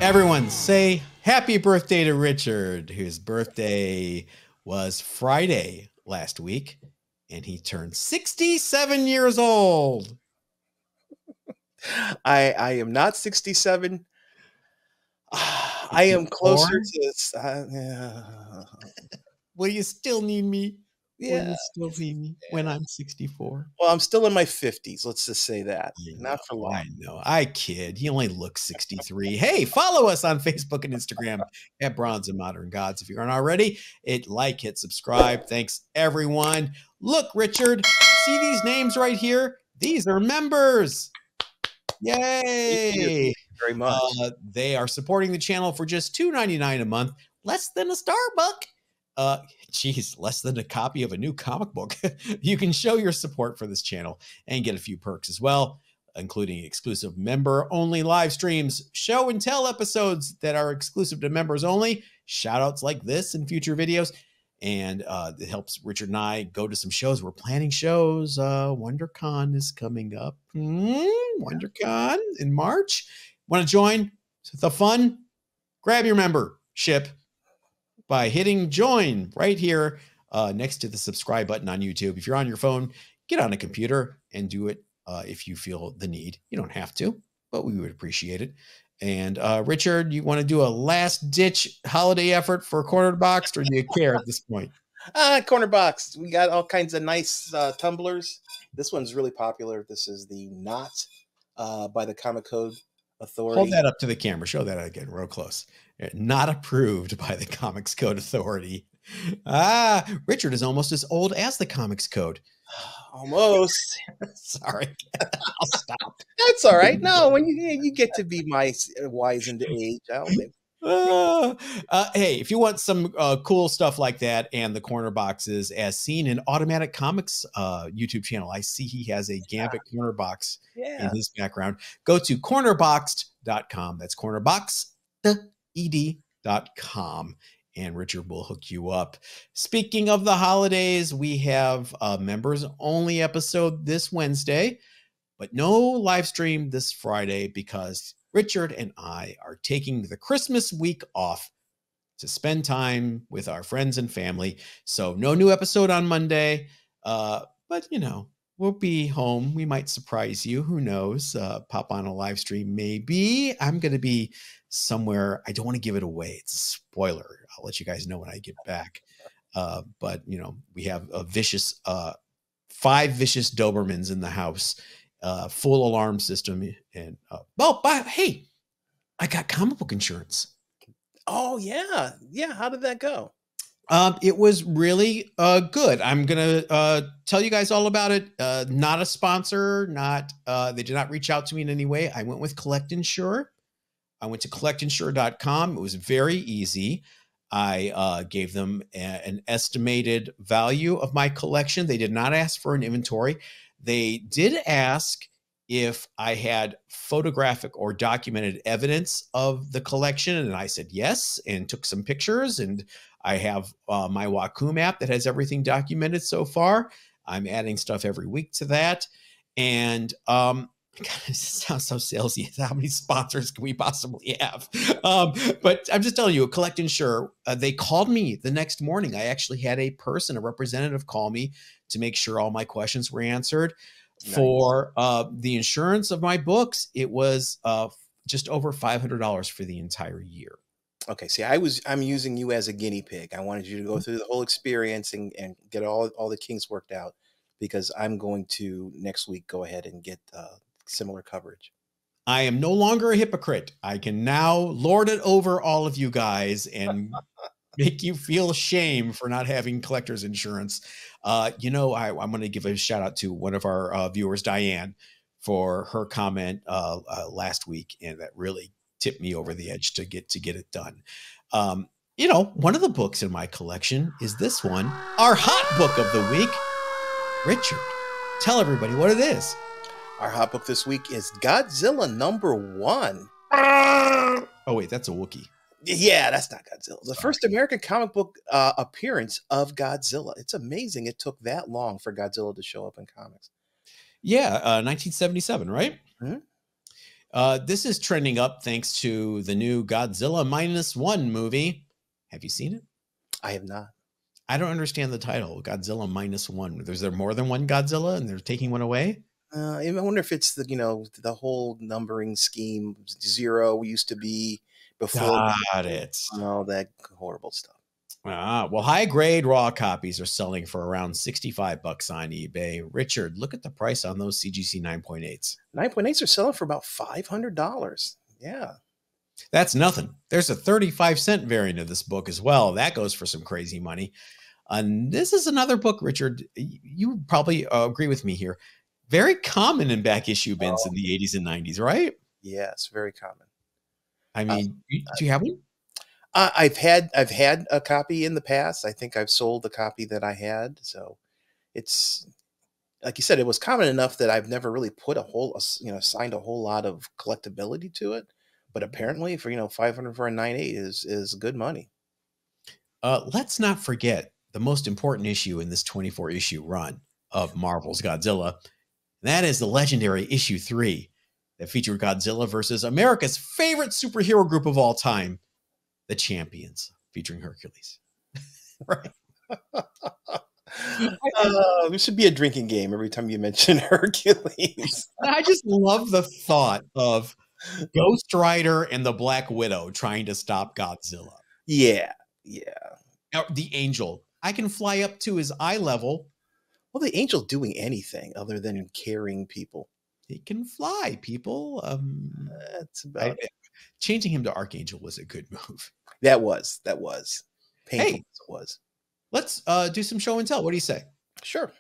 Everyone say happy birthday to Richard, whose birthday was Friday last week, and he turned 67 years old. I am not 67. I am closer to Will you still need me? Will yeah. you still need me when I'm 64? Well, I'm still in my 50s. Let's just say that. Not for long. I know. I kid. He only looks 63. Hey, follow us on Facebook and Instagram at Bronze and Modern Gods. If you aren't already, hit subscribe. Thanks, everyone. Look, Richard, see these names right here? These are members. Yay! Thank you very much. They are supporting the channel for just $2.99 a month, less than a Starbucks. Geez, less than a copy of a new comic book. You can show your support for this channel and get a few perks as well, including exclusive member-only live streams, show and tell episodes that are exclusive to members only, shout-outs like this in future videos, and it helps Richard and I go to some shows. We're planning shows. WonderCon is coming up. WonderCon in March. Want to join the fun? Grab your membership by hitting join right here next to the subscribe button on YouTube. If you're on your phone, get on a computer and do it if you feel the need. You don't have to, but we would appreciate it. And Richard, you want to do a last-ditch holiday effort for Corner Box, or do you care at this point? Corner Box. We got all kinds of nice tumblers. This one's really popular. This is the Not by the Comic Code Authority. Hold that up to the camera. Show that again, real close. Not approved by the Comics Code Authority. Richard is almost as old as the Comics Code. Almost. Sorry. I'll stop. That's all right. No, when you get to be my wizened age, hey, if you want some cool stuff like that and the corner boxes as seen in Automatic Comics YouTube channel, I see he has a Gambit corner box in his background. Go to cornerboxed.com. That's cornerboxed.ed.com. And Richard will hook you up. Speaking of the holidays, we have a members only episode this Wednesday, but no live stream this Friday because Richard and I are taking the Christmas week off to spend time with our friends and family. So no new episode on Monday, but you know, we'll be home. We might surprise you. Who knows? Pop on a live stream. Maybe I'm going to be somewhere. I don't want to give it away. It's a spoiler. I'll let you guys know when I get back. But you know, we have a vicious, 5 vicious Dobermans in the house, full alarm system. And, hey, I got comic book insurance. Oh yeah. Yeah. How did that go? It was really good. I'm gonna tell you guys all about it. Not a sponsor, they did not reach out to me in any way. I went with Collect Insure. I went to collectinsure.com. It was very easy. I gave them an estimated value of my collection. They did not ask for an inventory. They did ask if I had photographic or documented evidence of the collection, and I said yes, and took some pictures, and I have my Wacom app that has everything documented so far. I'm adding stuff every week to that. And God, this sounds so salesy. How many sponsors can we possibly have? But I'm just telling you, Collect Insure, they called me the next morning. I actually had a representative call me to make sure all my questions were answered. Nice. For the insurance of my books, it was just over $500 for the entire year. Okay, see, I'm using you as a guinea pig. I wanted you to go through the whole experience and get all the kinks worked out, because I'm going to next week go ahead and get similar coverage. I am no longer a hypocrite. I can now lord it over all of you guys and make you feel shame for not having collector's insurance. You know, I'm going to give a shout out to one of our viewers, Diane, for her comment last week, and that really tipped me over the edge to get it done. You know, one of the books in my collection is this one, our hot book of the week. Richard, tell everybody what it is. Our hot book this week is Godzilla #1. Oh, wait, that's a Wookiee. Yeah, that's not Godzilla. The first American comic book appearance of Godzilla. It's amazing it took that long for Godzilla to show up in comics. Yeah, 1977, right? Mm-hmm. This is trending up thanks to the new Godzilla -1 movie. Have you seen it? I have not. I don't understand the title, Godzilla -1. Is there more than one Godzilla and they're taking one away? I wonder if it's the whole numbering scheme. Zero used to be before Got it. all that horrible stuff. Well, high grade raw copies are selling for around 65 bucks on eBay. Richard, look at the price on those CGC 9.8s. 9.8s are selling for about $500. Yeah. That's nothing. There's a 35-cent variant of this book as well. That goes for some crazy money. And this is another book, Richard. You probably agree with me here. Very common in back issue bins in the 80s and 90s, right? Yeah, it's very common. I mean, do you have one? I've had a copy in the past. I think I've sold the copy that I had. So it's like you said, it was common enough that I've never really put signed a whole lot of collectability to it. But apparently, for 500 for a 9.8 is good money. Let's not forget the most important issue in this 24 issue run of Marvel's Godzilla. That is the legendary issue 3 that featured Godzilla versus America's favorite superhero group of all time, the Champions, featuring Hercules. Right. There should be a drinking game every time you mention Hercules. I just love the thought of Ghost Rider and the Black Widow trying to stop Godzilla. Yeah, yeah. Now, the Angel, I can fly up to his eye level. Well, the Angel doing anything other than carrying people. He can fly, people. That's about it. Changing him to Archangel was a good move. That was painful. Hey, as it was. Let's do some show and tell. What do you say? Sure.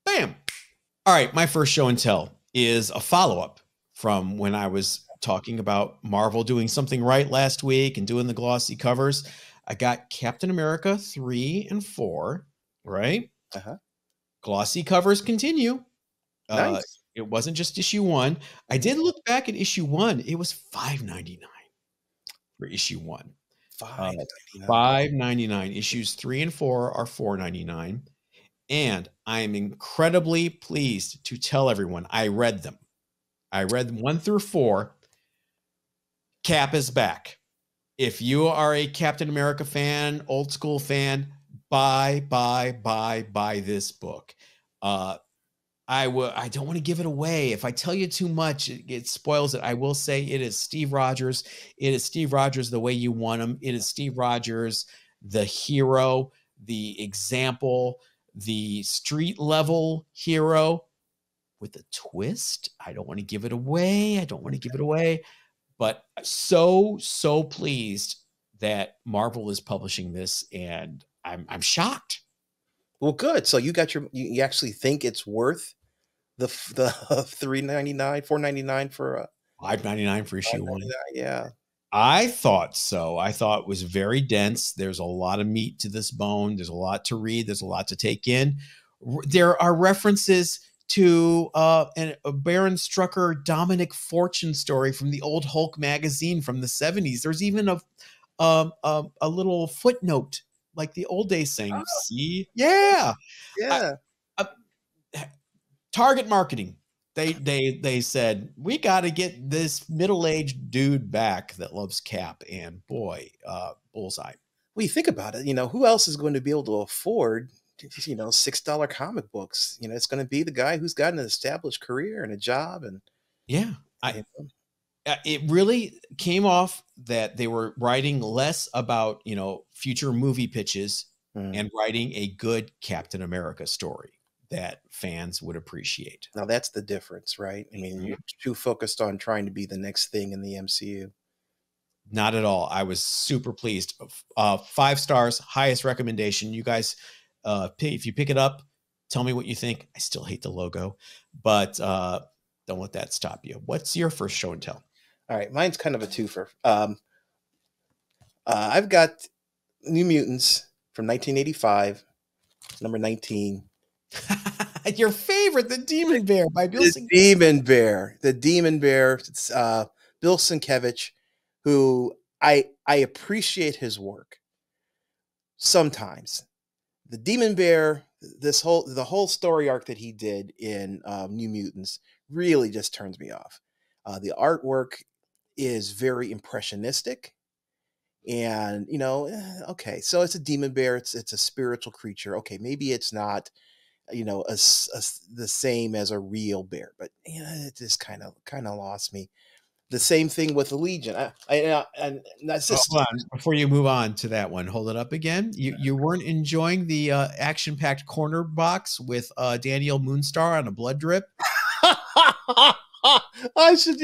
Bam. All right, my first show and tell is a follow-up from when I was talking about Marvel doing something right last week and doing the glossy covers. I got Captain America 3 and 4, right? Uh-huh. Glossy covers continue. Nice. It wasn't just issue 1. I did look back at issue 1. It was $5.99 for issue 1. $5.99. Issues 3 and 4 are $4.99. And I am incredibly pleased to tell everyone I read them. I read 1 through 4. Cap is back. If you are a Captain America fan, old school fan, buy this book. I don't want to give it away. If I tell you too much, it spoils it. I will say it is Steve Rogers. It is Steve Rogers the way you want him. It is Steve Rogers, the hero, the example, the street level hero with a twist. I don't want to give it away. But so pleased that Marvel is publishing this, and I'm shocked. Well, good. So you actually think it's worth the $3.99, $4.99 for $5.99 for issue 1. Yeah. I thought so. I thought it was very dense. There's a lot of meat to this bone. There's a lot to read. There's a lot to take in. There are references to a Baron Strucker Dominic Fortune story from the old Hulk magazine from the 70s. There's even a little footnote like the old days saying, see? Yeah. Target marketing. They said, we got to get this middle-aged dude back that loves Cap, and boy, bullseye. Well, you think about it, who else is going to be able to afford $6 comic books? It's going to be the guy who's got an established career and a job. And yeah, it really came off that they were writing less about, future movie pitches and writing a good Captain America story that fans would appreciate. Now that's the difference, right? I mean, you're too focused on trying to be the next thing in the MCU. Not at all. I was super pleased. 5 stars, highest recommendation. You guys, if you pick it up, tell me what you think. I still hate the logo, but don't let that stop you. What's your first show and tell? All right, mine's kind of a twofer. I've got New Mutants from 1985, number 19. Your favorite, the Demon Bear by Bill Sienkiewicz. The Demon Bear. It's Bill Sienkiewicz, who I appreciate his work. Sometimes the Demon Bear, the whole story arc that he did in New Mutants really just turns me off. The artwork is very impressionistic, and okay, so it's a demon bear. It's a spiritual creature. Okay, maybe it's not the same as a real bear, but it just kind of lost me. The same thing with the Legion. And that's just Hold on. Before you move on to that one, hold it up again. You weren't enjoying the action-packed corner box with Daniel Moonstar on a blood drip? I should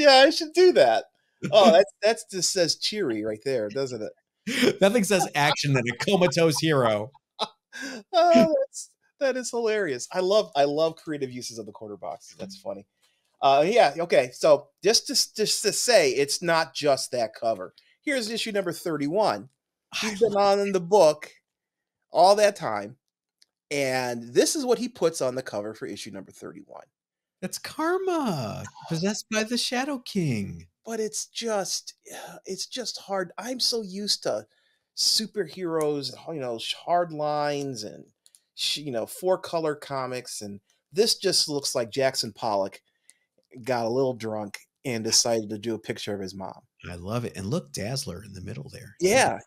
do that. Oh, that's just says cheery right there, doesn't it? Nothing says action than a comatose hero. Oh, that is hilarious. I love creative uses of the corner boxes. That's funny. Yeah, okay. So just to say, it's not just that cover. Here's issue number 31. He's been on in the book all that time, and this is what he puts on the cover for issue number 31. That's Karma, possessed by the Shadow King. But it's just hard. I'm so used to superheroes, hard lines and 4-color comics, and this just looks like Jackson Pollock got a little drunk and decided to do a picture of his mom. I love it. And look, Dazzler in the middle there. Yeah.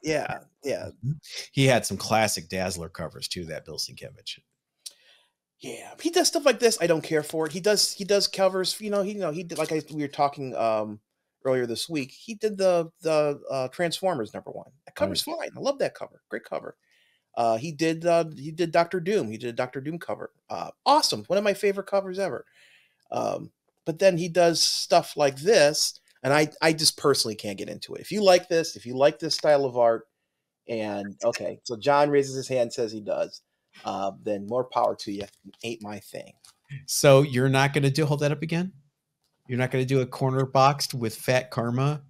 He had some classic Dazzler covers too, that Bill Sienkiewicz. Yeah, he does stuff like this. I don't care for it. He does covers. He did, like we were talking earlier this week. He did the Transformers #1. That cover's fine. I love that cover. Great cover. He did Doctor Doom. He did a Doctor Doom cover. Awesome. One of my favorite covers ever. But then he does stuff like this, and I just personally can't get into it. If you like this style of art, and okay, so John raises his hand and says he does, then more power to you. Ain't my thing. So you're not going to hold that up again? You're not going to do a corner boxed with Fat Karma?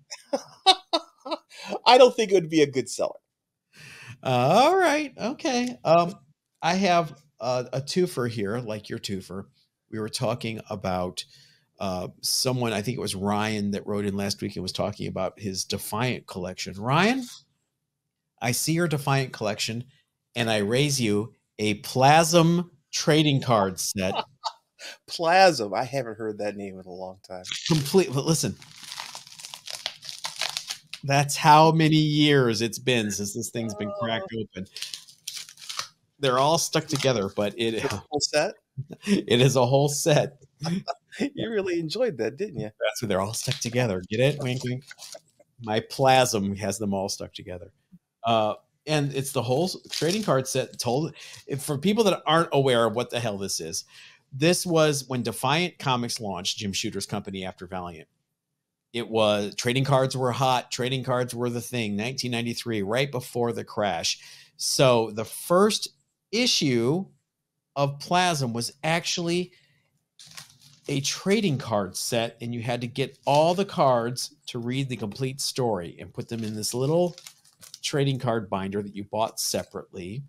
I don't think it would be a good seller. All right. Okay. I have a twofer here, like your twofer. We were talking about someone, I think it was Ryan that wrote in last week and was talking about his Defiant collection. Ryan, I see your Defiant collection, and I raise you a Plasm trading card set. Plasm. I haven't heard that name in a long time. Complete. But listen, that's how many years it's been since this thing's been cracked open. They're all stuck together, but it's a whole set. It is a whole set. You really enjoyed that, didn't you? That's where they're all stuck together. Get it? Wink, wink. My Plasm has them all stuck together. And it's the whole trading card set. For people that aren't aware of what the hell this was when Defiant Comics launched, Jim Shooter's company after Valiant. It was trading cards were hot. Trading cards were the thing. 1993, right before the crash. So the first issue of Plasm was actually a trading card set, and you had to get all the cards to read the complete story and put them in this little trading card binder that you bought separately,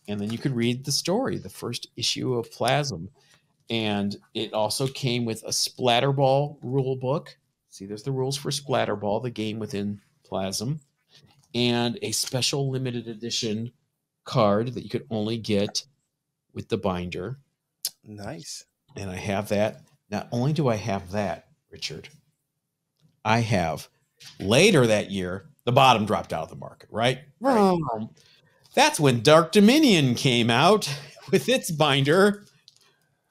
and then you could read the story, the first issue of Plasm. And it also came with a Splatterball rule book. See, there's the rules for Splatterball, the game within Plasm, and a special limited edition card that you could only get with the binder. Nice. And I have that. Not only do I have that, Richard, I have later that year, the bottom dropped out of the market, right? That's when Dark Dominion came out with its binder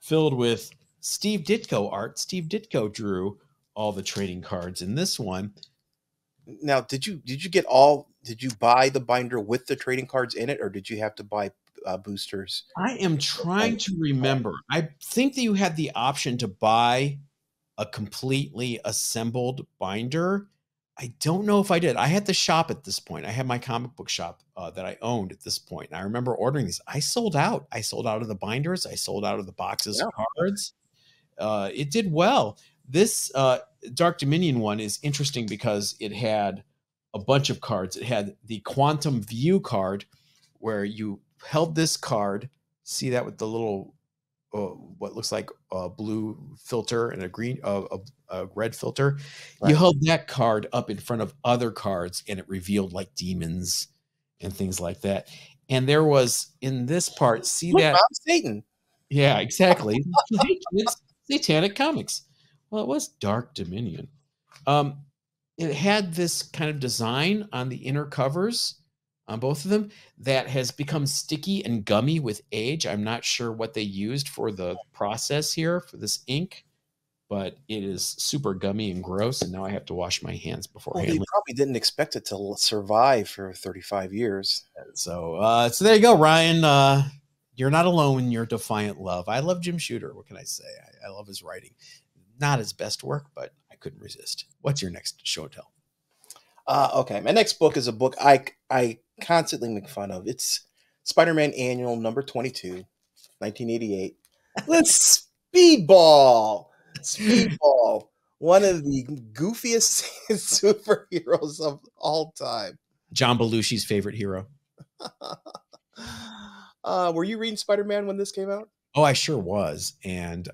filled with Steve Ditko art. Steve Ditko drew all the trading cards in this one. Now, did you buy the binder with the trading cards in it, or did you have to buy boosters? I am trying to remember. I think that you had the option to buy a completely assembled binder. I don't know if I did. I had the shop at this point. I had my comic book shop that I owned at this point. And I remember ordering these. I sold out. I sold out of the binders. I sold out of the boxes of cards. It did well. This Dark Dominion one is interesting because it had a bunch of cards. It had the Quantum View card where you held this card. See that with the little what looks like a blue filter and a green, a red filter. Right. You held that card up in front of other cards, and it revealed like demons and things like that. And there was in this part, see that Satan. Yeah, exactly. It's satanic comics. Well, it was Dark Dominion. Um, it had this kind of design on the inner covers on both of them that has become sticky and gummy with age. I'm not sure what they used for the process here for this ink, but it is super gummy and gross. And now I have to wash my hands before Well, they handling. probably didn't expect it to survive for 35 years. So there you go, Ryan. You're not alone in your defiant love. I love Jim Shooter. What can I say? I love his writing. Not his best work, but I couldn't resist. What's your next show and tell? Okay, my next book is a book I constantly make fun of. It's Spider-Man Annual number 22, 1988. Let's Speedball. Speedball, one of the goofiest superheroes of all time. John Belushi's favorite hero. Were you reading Spider-Man when this came out? Oh, I sure was. And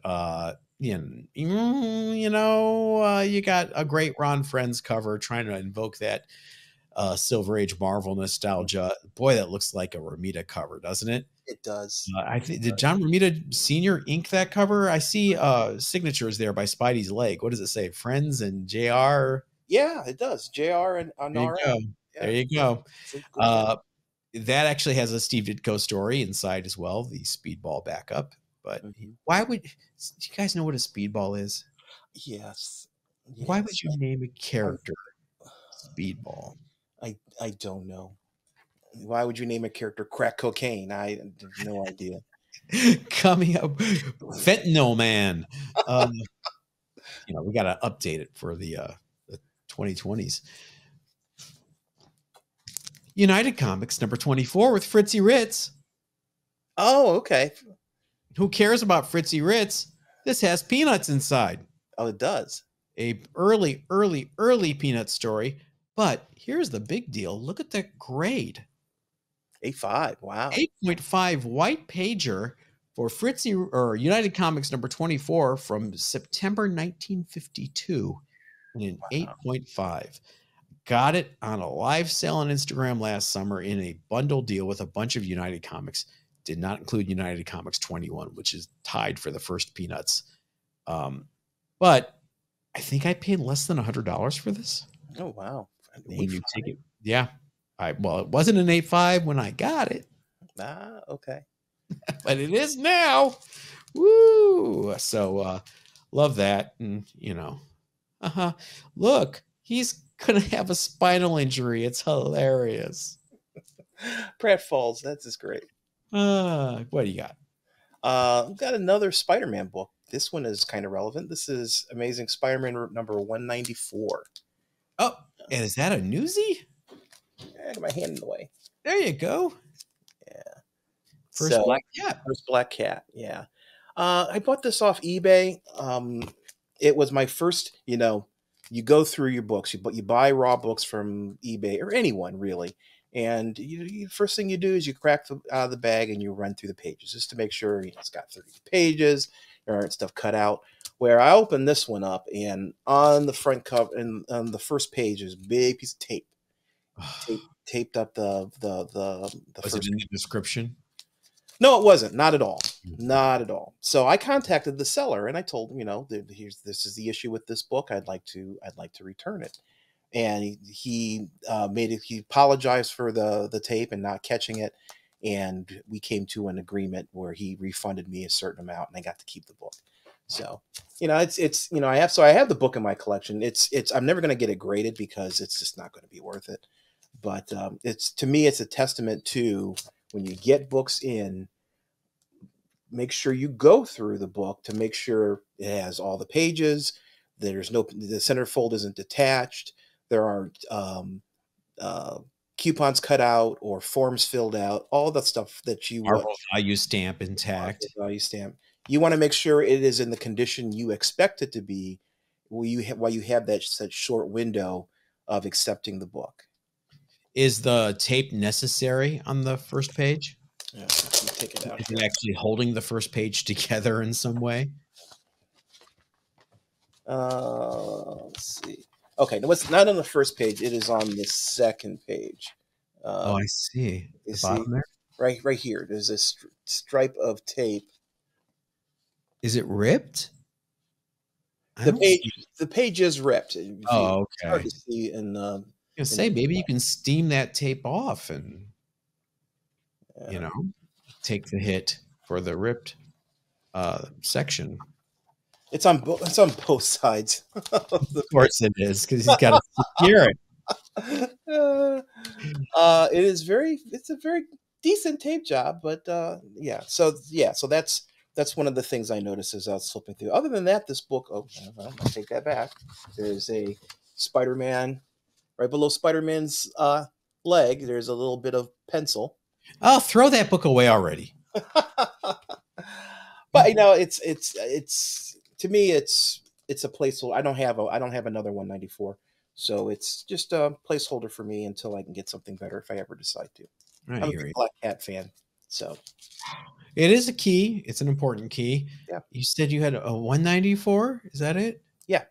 you you got a great Ron Friends cover trying to invoke that Silver Age Marvel nostalgia. Boy, that looks like a Romita cover, doesn't it? It does. I think did John Romita Sr. ink that cover? I see signatures there by Spidey's leg. What does it say? Friends and JR. Yeah, it does. JR and There you Nara. go. Yeah, There you go. it's a good book. That actually has a Steve Ditko story inside as well, the Speedball backup. But Mhm. why would do you guys know what a Speedball is? Yes. Why would Yes. you name a character Speedball? I don't know. Why would you name a character crack cocaine? I have no idea. Coming up, Fentanyl Man. We got to update it for the 2020s. United Comics number 24 with Fritzy Ritz. Oh, okay. Who cares about Fritzy Ritz? This has peanuts inside. Oh, it does. A early peanut story. But here's the big deal. Look at that grade. A5. Wow. 8.5 white pager for Fritzy or United Comics number 24 from September 1952 and an 8.5. Got it on a live sale on Instagram last summer in a bundle deal with a bunch of United Comics. Did not include United Comics 21, which is tied for the first Peanuts. But I think I paid less than $100 for this. Oh, wow. When you take it, yeah. It wasn't an 8.5 when I got it. Okay. But it is now. Woo! So love that. And look, he's gonna have a spinal injury. It's hilarious. Pratt Falls. That's just great. What do you got? I've got another Spider-Man book. This one is kind of relevant. This is Amazing Spider-Man number 194. Oh, and is that a newsie? I got my hand in the way. There you go. Yeah. First Black Cat. First Black Cat. Yeah. I bought this off eBay. It was my first, you go through your books, you buy raw books from eBay or anyone really. And first thing you do is you crack out of the bag and you run through the pages just to make sure it's got 30 pages. There aren't stuff cut out. Where I opened this one up, and on the front cover and on the first page is a big piece of tape. Taped up the Was it in the description? No, it wasn't. Not at all. Not at all. So I contacted the seller and I told him, this is the issue with this book. I'd like to return it. And he apologized for the tape and not catching it. And we came to an agreement where he refunded me a certain amount and I got to keep the book. So, I have the book in my collection. I'm never going to get it graded because it's just not going to be worth it. But to me, it's a testament to when you get books in, make sure you go through the book to make sure it has all the pages. The centerfold isn't detached. There aren't coupons cut out or forms filled out. All the stuff that you Marvel value stamp intact. Value stamp. You want to make sure it is in the condition you expect it to be, while you have that such short window of accepting the book. Is the tape necessary on the first page? Yeah, take it out. Is it actually holding the first page together in some way? Let's see. Okay, no, it's not on the first page. It is on the second page. I see. The bottom there? Right here. There's a stripe of tape. Is it ripped? I The don't page see. the page is ripped. If you Oh, it's hard okay. to see I in say maybe you can steam that tape off and you uh, know take the hit for the ripped section. it's on both sides of the Of course it is because he's got to secure it. page. It is it's a very decent tape job, but yeah, so that's one of the things I noticed as I was flipping through. Other than that, this book, I'll take that back. There's a Spider-Man right below Spider-Man's leg. There's a little bit of pencil. Oh, throw that book away already. But you know, it's to me, it's a placeholder. I don't have another 194, so it's just a placeholder for me until I can get something better if I ever decide to. I I'm a hear big you. Black Cat fan, so It is a key. It's an important key. yeah, You said you had a 194. Is that it? yeah.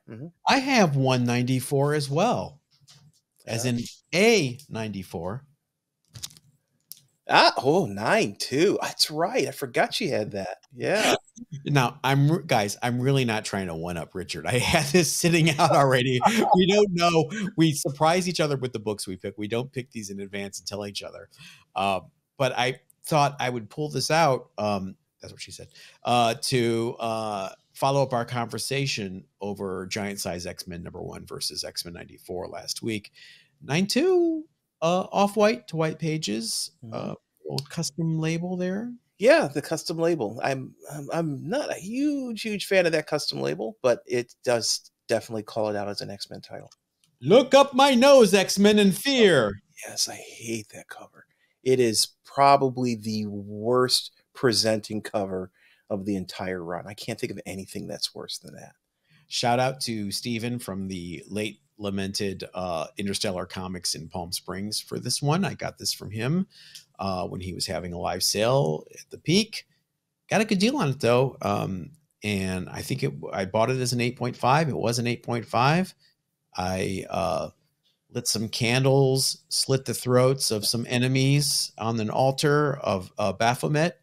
I have 194 as well, as Uh, in a 94. oh, 9 too. That's right. I forgot you had that. Yeah. Now, guys, I'm really not trying to one up Richard. I had this sitting out already. We don't know. We surprise each other with the books we pick. We don't pick these in advance and tell each other. But I thought I would pull this out. That's what she said. To follow up our conversation over Giant Size X-Men #1 versus X-Men 94 last week. 9-2, off white to white pages. Mhm. Little custom label there. Yeah, the custom label. I'm not a huge fan of that custom label, but it does definitely call it out as an X-Men title. Look up my nose, X-Men in fear. Yes, I hate that cover. It is probably the worst presenting cover of the entire run. I can't think of anything that's worse than that. Shout out to Steven from the late lamented Interstellar Comics in Palm Springs for this one. I got this from him when he was having a live sale at the Peak. Got a good deal on it though. And I think I bought it as an 8.5. It was an 8.5. I lit some candles, slit the throats of some enemies on an altar of Baphomet,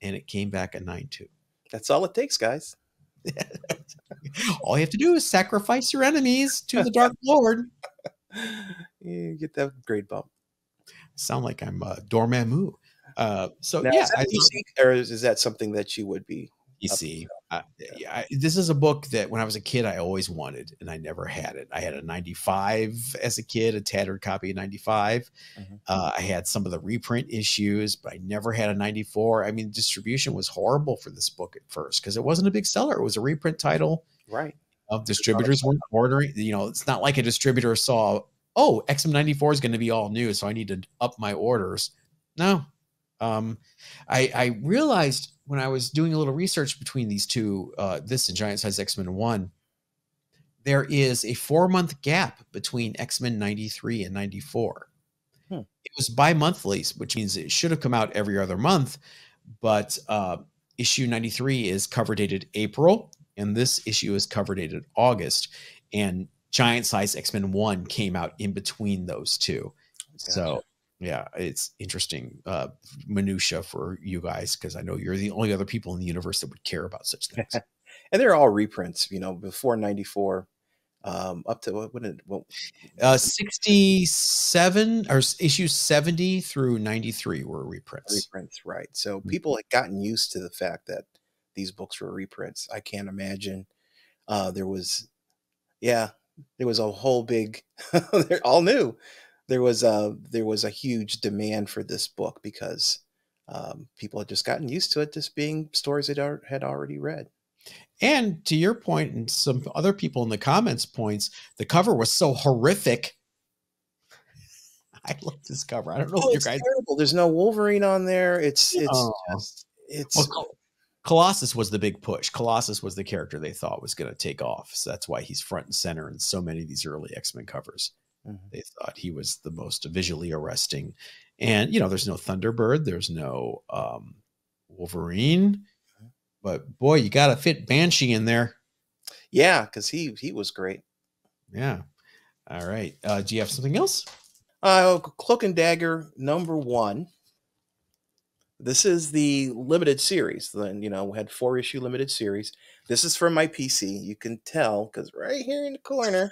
and it came back a 9.2. That's all it takes, guys. All you have to do is sacrifice your enemies to the Dark Lord. You get that grade bump. Sound like I'm Dormammu. So Now, yeah, is that DC, or is that something that you would be you up see, yeah. this is a book that when I was a kid, I always wanted, and I never had it. I had a 95 as a kid, a tattered copy of 95. Mhm. I had some of the reprint issues, but I never had a 94. I mean, distribution was horrible for this book at first because it wasn't a big seller. It was a reprint title. Right. Distributors weren't ordering. You know, it's not like a distributor saw, oh, XM 94 is going to be all new, so I need to up my orders. No. I realized when I was doing a little research between these two, this and Giant Size X-Men 1, there is a 4-month gap between X-Men 93 and 94. Hmm. It was bi-monthly, which means it should have come out every other month, but issue 93 is cover dated April, and this issue is cover dated August, and Giant Size X-Men 1 came out in between those two. Gotcha. So yeah, it's interesting minutia for you guys because I know you're the only other people in the universe that would care about such things. And they're all reprints, before 94, up to what 67 or issues 70 through 93 were reprints. reprints, right? So people had gotten used to the fact that these books were reprints. I can't imagine there was a whole big they're all new. There was a huge demand for this book because people had just gotten used to it just being stories they had already read. And to your point, and some other people in the comments points, the cover was so horrific. I love this cover. I don't know if you It's guys. terrible. There's no Wolverine on there. It's Oh. just it's Well, Colossus was the big push. Colossus was the character they thought was going to take off. So that's why he's front and center in so many of these early X-Men covers. They thought he was the most visually arresting. And, there's no Thunderbird. There's no Wolverine. But, boy, you got to fit Banshee in there. yeah, because he was great. Yeah. All right. Do you have something else? Cloak and Dagger #1. This is the limited series. Then, we had 4-issue limited series. This is from my PC. You can tell because right here in the corner, it,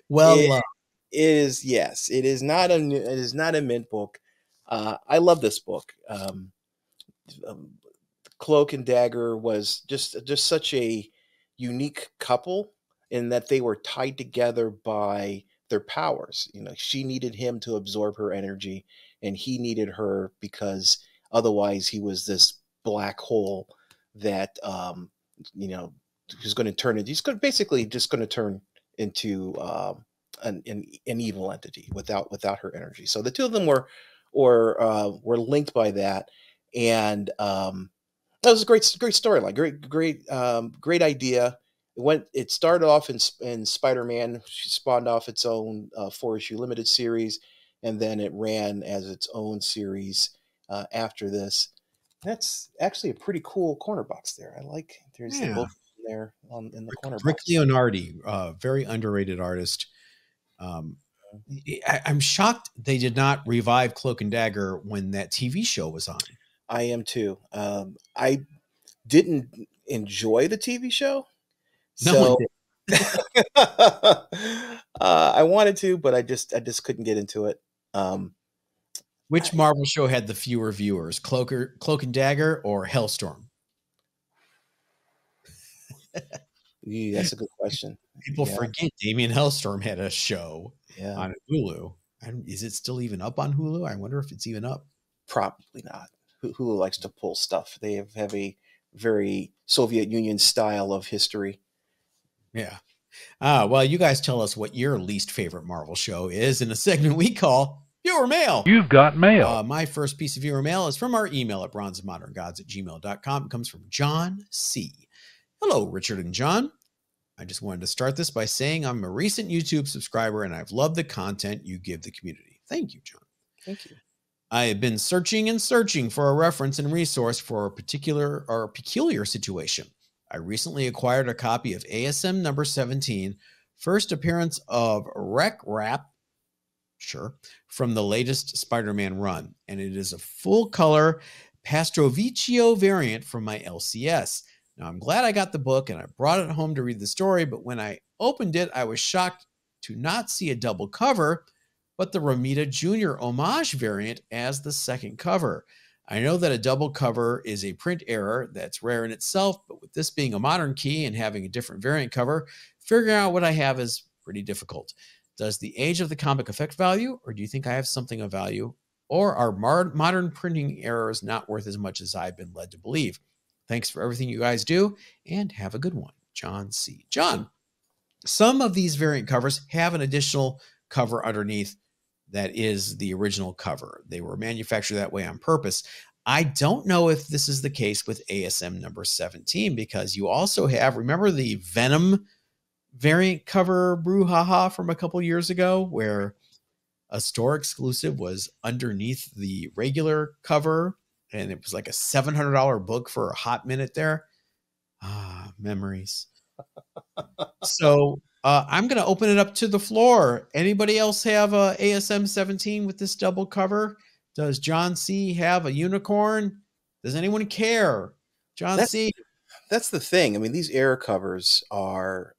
Well, it is, yes, it is not a mint book. I love this book. Um, Cloak and Dagger was just such a unique couple in that they were tied together by their powers. She needed him to absorb her energy, and he needed her because otherwise he was this black hole that you know he's going to turn it. He's going basically just going to turn into an evil entity without her energy. So the two of them were linked by that, and that was a great storyline, great idea. It started off in Spider-Man. She spawned off its own 4-issue limited series, and then it ran as its own series after this. That's actually a pretty cool corner box there. I like there's the yeah. both there in the corner Rick box. Leonardi, very underrated artist. I'm shocked they did not revive Cloak and Dagger when that TV show was on. I am too. I didn't enjoy the TV show, No one so did. I wanted to, but I just couldn't get into it. Which I, Marvel show had the fewer viewers, Cloak and Dagger, or Hellstorm? that's a good question. People Yeah, forget Damien Hellstorm had a show yeah, on Hulu. Is it still even up on Hulu? I wonder if it's even up. probably not. Who likes to pull stuff? They have a very Soviet Union style of history. Yeah. Well, you guys tell us what your least favorite Marvel show is in a segment we call Viewer Mail. You've got mail. My first piece of viewer mail is from our email at bronzeandmoderngods@gmail.com. It comes from John C. Hello, Richard and John. I just wanted to start this by saying I'm a recent YouTube subscriber and I've loved the content you give the community. Thank you, John. Thank you. I have been searching and searching for a reference and resource for a particular or peculiar situation. I recently acquired a copy of ASM number 17, first appearance of Rec Rap, sure, from the latest Spider-Man run, and it is a full-color Pastrovicchio variant from my LCS. Now, I'm glad I got the book and I brought it home to read the story, but when I opened it, I was shocked to not see a double cover, but the Romita Jr. homage variant as the second cover. I know that a double cover is a print error that's rare in itself, but with this being a modern key and having a different variant cover, figuring out what I have is pretty difficult. Does the age of the comic affect value, or do you think I have something of value? Or are modern printing errors not worth as much as I've been led to believe? Thanks for everything you guys do, and have a good one. John C. John, some of these variant covers have an additional cover underneath that is the original cover. They were manufactured that way on purpose. I don't know if this is the case with ASM number 17, because you also have, remember the Venom variant cover brouhaha from a couple years ago, where a store exclusive was underneath the regular cover, and it was like a $700 book for a hot minute there. Memories. So I'm going to open it up to the floor. Anybody else have a ASM 17 with this double cover? Does John C have a unicorn? Does anyone care? John That's C. that's the thing. I mean, these error covers are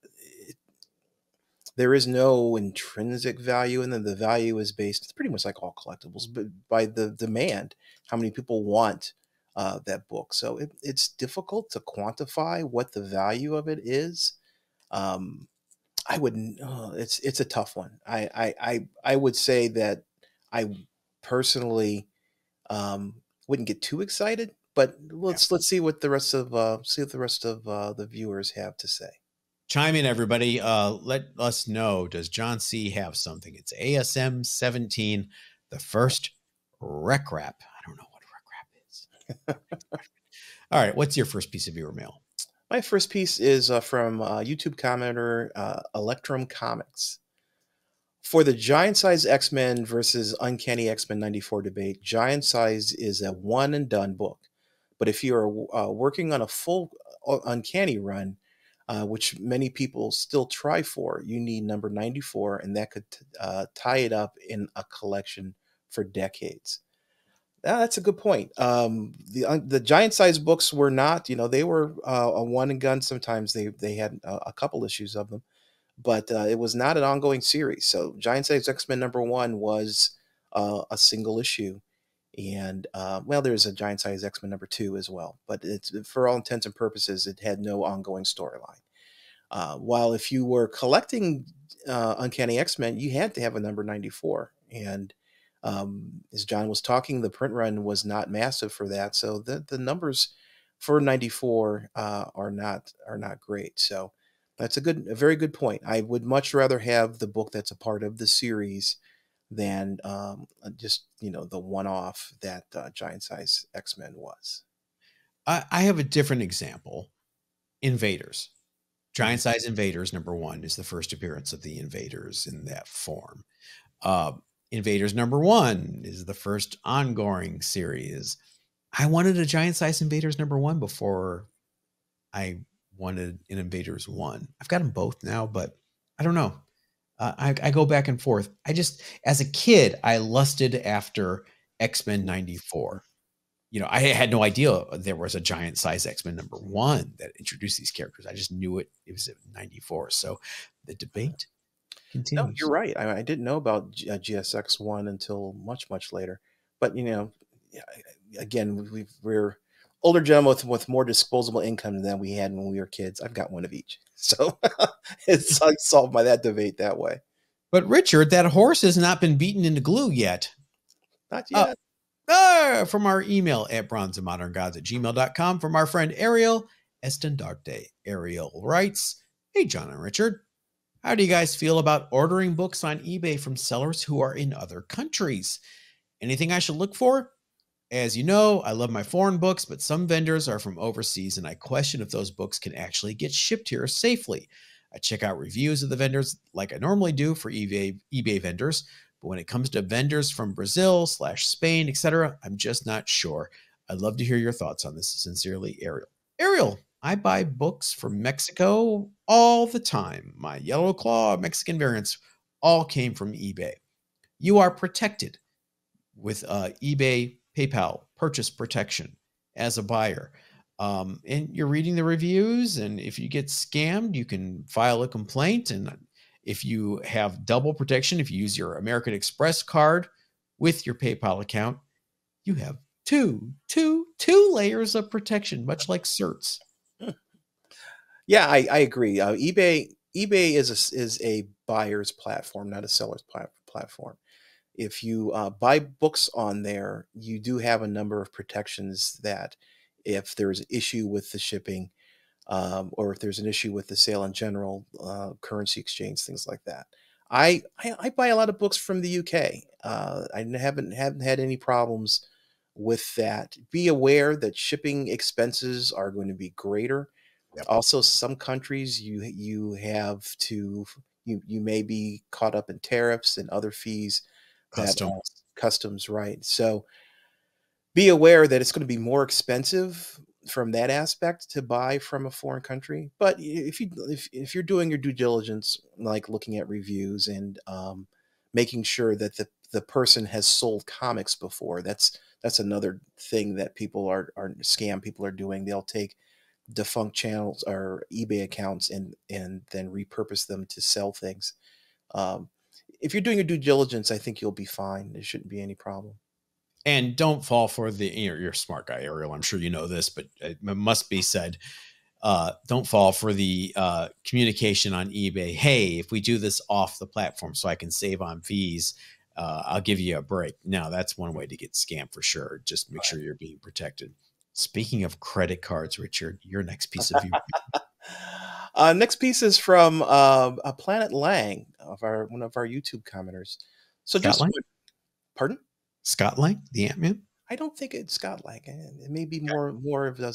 there is no intrinsic value in them. The value is based, it's pretty much like all collectibles, but by the demand, how many people want that book. So it's difficult to quantify what the value of it is. Um, I wouldn't. It's a tough one. I would say that I personally wouldn't get too excited, but let's see what the rest of the viewers have to say. Chime in, everybody. Let us know. Does John C have something? It's ASM 17, the first rec rap. I don't know what rec rap is. All right. What's your first piece of viewer mail? My first piece is from YouTube commenter Electrum Comics. For the Giant Size X-Men versus Uncanny X-Men 94 debate, Giant Size is a one and done book. But if you are working on a full Uncanny run, which many people still try for, you need number 94, and that could tie it up in a collection for decades. That's a good point. The giant size books were not, they were a one and gun. Sometimes they had a couple issues of them, but it was not an ongoing series. So Giant Size X-Men #1 was a single issue, and well, there's a Giant Size X-Men #2 as well. But it's for all intents and purposes, it had no ongoing storyline. While if you were collecting Uncanny X-Men, you had to have a number 94. And as John was talking, the print run was not massive for that, so the numbers for 94 are not great. So that's a very good point. I would much rather have the book that's a part of the series than just the one off that Giant Size X-Men was. I have a different example. Invaders. Mhm. Giant Size Invaders #1 is the first appearance of the Invaders in that form. Invaders #1 is the first ongoing series. I wanted a Giant Size Invaders #1 before I wanted an Invaders 1. I've got them both now, but I don't know. I go back and forth. I just, as a kid, I lusted after X-Men 94. I had no idea there was a Giant Size X-Men #1 that introduced these characters. I just knew it was at 94. So the debate No, you're continues. right. I didn't know about GSX-1 until much, much later. But, yeah, again, we're older gentlemen with more disposable income than we had when we were kids. I've got one of each. So it's solved by that debate that way. But Richard, that horse has not been beaten into glue yet. Not Uh, yet. from our email at bronzeandmoderngods@gmail.com from our friend Ariel Estandarte. Ariel writes, "Hey, John and Richard. How do you guys feel about ordering books on eBay from sellers who are in other countries? Anything I should look for? As you know, I love my foreign books, but some vendors are from overseas, and I question if those books can actually get shipped here safely. I check out reviews of the vendors like I normally do for eBay vendors, but when it comes to vendors from Brazil/Spain, etc., I'm just not sure. I'd love to hear your thoughts on this. Sincerely, Ariel." Ariel, I buy books from Mexico all the time. My Yellow Claw Mexican variants all came from eBay. You are protected with eBay, PayPal purchase protection as a buyer. And you're reading the reviews, and if you get scammed, you can file a complaint. And if you have double protection, if you use your American Express card with your PayPal account, you have two layers of protection, much like certs. Yeah, I agree. eBay is a buyer's platform, not a seller's platform. If you buy books on there, you do have a number of protections that if there's an issue with the shipping, or if there's an issue with the sale in general, currency exchange, things like that. I buy a lot of books from the UK. I haven't had any problems with that. Be aware that shipping expenses are going to be greater. Yep. Also, some countries you have to you may be caught up in tariffs and other fees that Customs. customs, right? So be aware that it's going to be more expensive from that aspect to buy from a foreign country. But if you're doing your due diligence, like looking at reviews and making sure that the person has sold comics before, that's another thing that people are scam people are doing. They'll take defunct channels or eBay accounts and then repurpose them to sell things. Um, if you're doing your due diligence, I think you'll be fine. There shouldn't be any problem. And don't fall for the, you're a smart guy, Ariel. I'm sure you know this, but it must be said. Don't fall for the communication on eBay. Hey, if we do this off the platform so I can save on fees, I'll give you a break. Now, that's one way to get scammed for sure. Just make sure you're being protected. Speaking of credit cards, Richard, your next piece of you, Next piece is from a Planet Lang of our one of our YouTube commenters. So Scott just Lang. pardon? Scott Lang, the Ant Man. I don't think it's Scott Lang. It may be more of a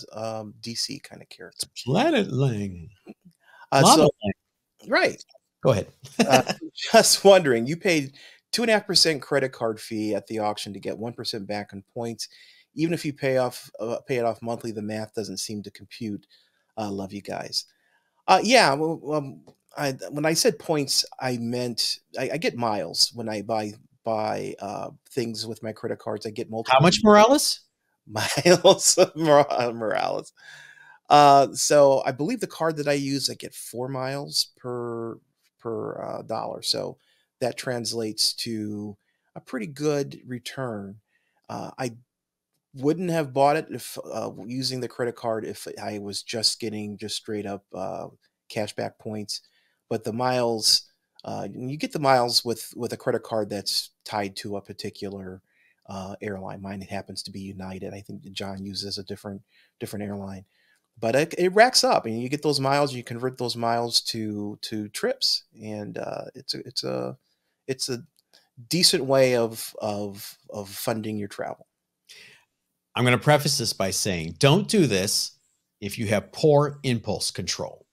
DC kind of It's character. Planet Lang. So Lava Lang. right, Go ahead. uh, just wondering, you paid 2.5% credit card fee at the auction to get 1% back on points. Even if you pay it off monthly, the math doesn't seem to compute. Love you guys. Yeah, well, when I said points, I meant I get miles when I buy buy things with my credit cards. I get How multiple much, Morales? miles of Morales. So I believe the card that I use, I get 4 miles per dollar. So that translates to a pretty good return. I wouldn't have bought it if using the credit card if I was just getting just straight up cashback points. But the miles, you get the miles with a credit card that's tied to a particular airline. Mine happens to be United. I think John uses a different airline, but it racks up, and you get those miles. You convert those miles to trips, and it's a decent way of funding your travel. I'm going to preface this by saying don't do this if you have poor impulse control.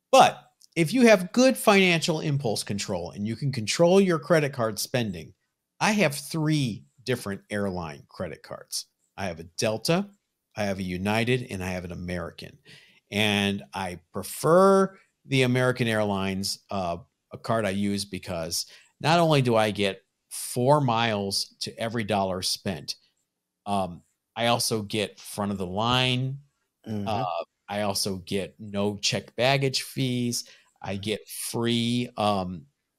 But if you have good financial impulse control and you can control your credit card spending, I have 3 different airline credit cards. I have a Delta, I have a United, and I have an American. And I prefer the American Airlines a card I use because not only do I get 4 miles to every dollar spent, um, I also get front of the line. Uh, Hmm. I also get no check baggage fees. I get free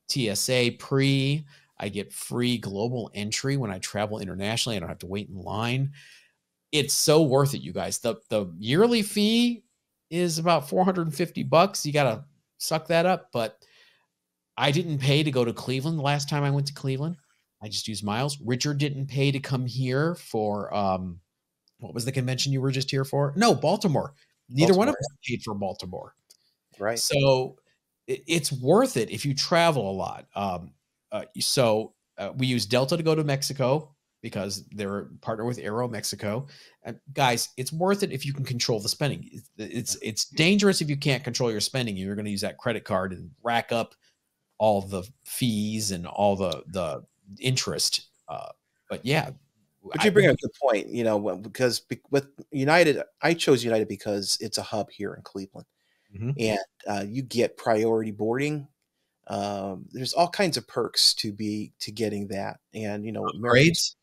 TSA pre. I get free global entry when I travel internationally. I don't have to wait in line. It's so worth it, you guys. The yearly fee is about $450. You gotta suck that up. But I didn't pay to go to Cleveland the last time I went to Cleveland. I just used miles. Richard didn't pay to come here for what was the convention you were just here for? No, Baltimore. Neither one of Baltimore, us paid for Baltimore. right? So it's worth it if you travel a lot. We use Delta to go to Mexico because they're a partner with Aero Mexico. And guys, it's worth it if you can control the spending. It's dangerous if you can't control your spending. You're going to use that credit card and rack up all the fees and all the interest. But yeah, But you bring up a good point, because with United, I chose United because it's a hub here in Cleveland, Mhm. and you get priority boarding. There's all kinds of perks to getting that, and Americans, Grades.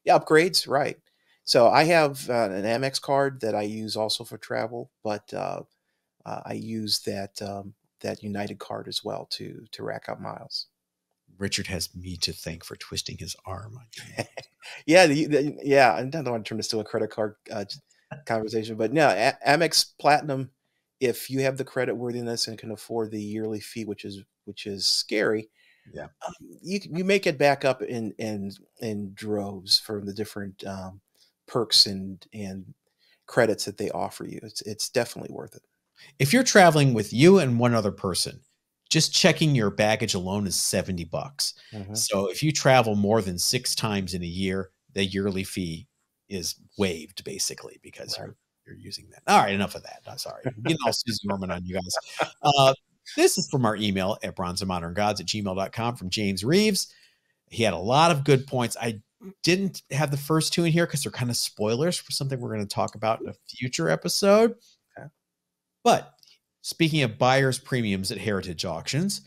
yeah, upgrades, right? So I have an Amex card that I use also for travel, but I use that United card as well to rack up miles. Richard has me to thank for twisting his arm. Yeah, yeah. I don't want to turn this to a credit card conversation, but no, Amex Platinum. If you have the credit worthiness and can afford the yearly fee, which is scary, Yeah. you make it back up in droves from the different perks and credits that they offer you. It's definitely worth it. If you're traveling with you and one other person, just checking your baggage alone is $70. Hmm. So if you travel more than 6 times in a year, the yearly fee is waived basically because Right. you're using that. All right, enough of that. I'm sorry. I'm getting all Susie Norman on you guys. Uh, this is from our email at bronzeandmoderngods@gmail.com from James Reeves. He had a lot of good points. I didn't have the first 2 in here because they're kind of spoilers for something we're going to talk about in a future episode. Okay. But speaking of buyer's premiums at heritage auctions,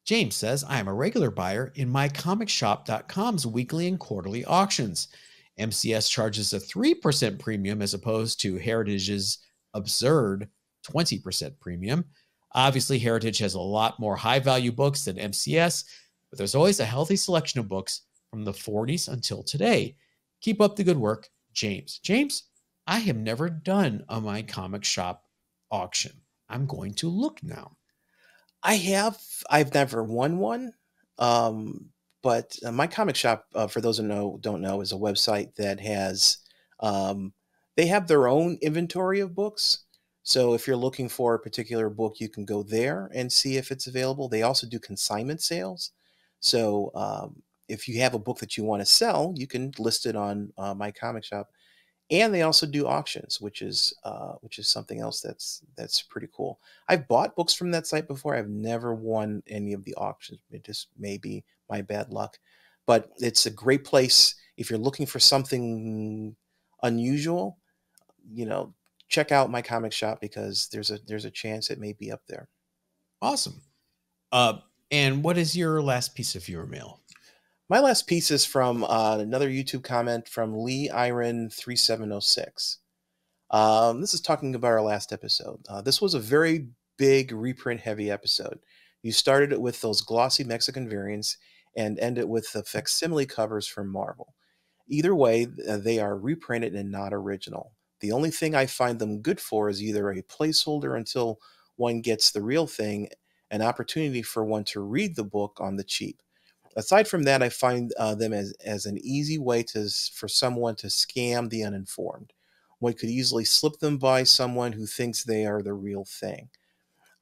James says, I am a regular buyer in mycomicshop.com's weekly and quarterly auctions. MCS charges a 3% premium as opposed to Heritage's absurd 20% premium. Obviously, Heritage has a lot more high value books than MCS, but there's always a healthy selection of books from the 40s until today. Keep up the good work, James. James, I have never done a My Comic Shop auction. I'm going to look now. I've never won one, um, but my comic shop, for those who don't know, is a website that has they have their own inventory of books. So if you're looking for a particular book, you can go there and see if it's available. They also do consignment sales. So if you have a book that you want to sell, you can list it on my comic shop, and they also do auctions, which is something else that's pretty cool. I've bought books from that site before. I've never won any of the auctions. It just may be my bad luck, but it's a great place if you're looking for something unusual. You know, check out my comic shop because there's a chance it may be up there. Awesome. Uh, and what is your last piece of viewer mail? My last piece is from another YouTube comment from Lee Iron 3706. This is talking about our last episode. This was a very big reprint heavy episode. You started it with those glossy Mexican variants and ended with the facsimile covers from Marvel. Either way, they are reprinted and not original. The only thing I find them good for is either a placeholder until one gets the real thing, an opportunity for one to read the book on the cheap. Aside from that, I find them as an easy way for someone to scam the uninformed. One could easily slip them by someone who thinks they are the real thing.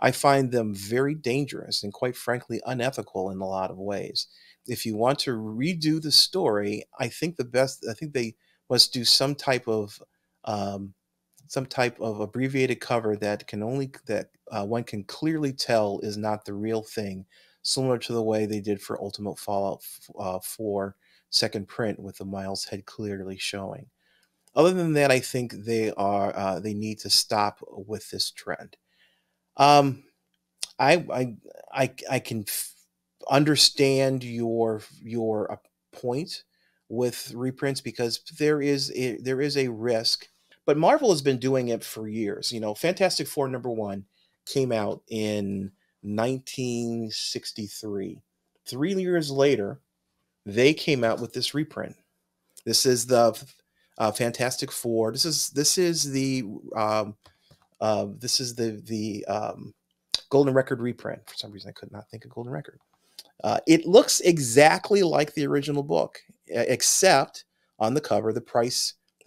I find them very dangerous and quite frankly unethical in a lot of ways. If you want to redo the story, I think they must do um, some type of abbreviated cover that one can clearly tell is not the real thing, similar to the way they did for Ultimate Fallout 4 second print with the Miles head clearly showing. Other than that, I think they need to stop with this trend. Um, I can understand your point with reprints because there is a risk, but Marvel has been doing it for years. You know, Fantastic Four #1 came out in 1963. 3 years later, they came out with this reprint. This is the Fantastic Four. This is the Golden Record reprint. For some reason, I could not think of Golden Record. It looks exactly like the original book, except on the cover, the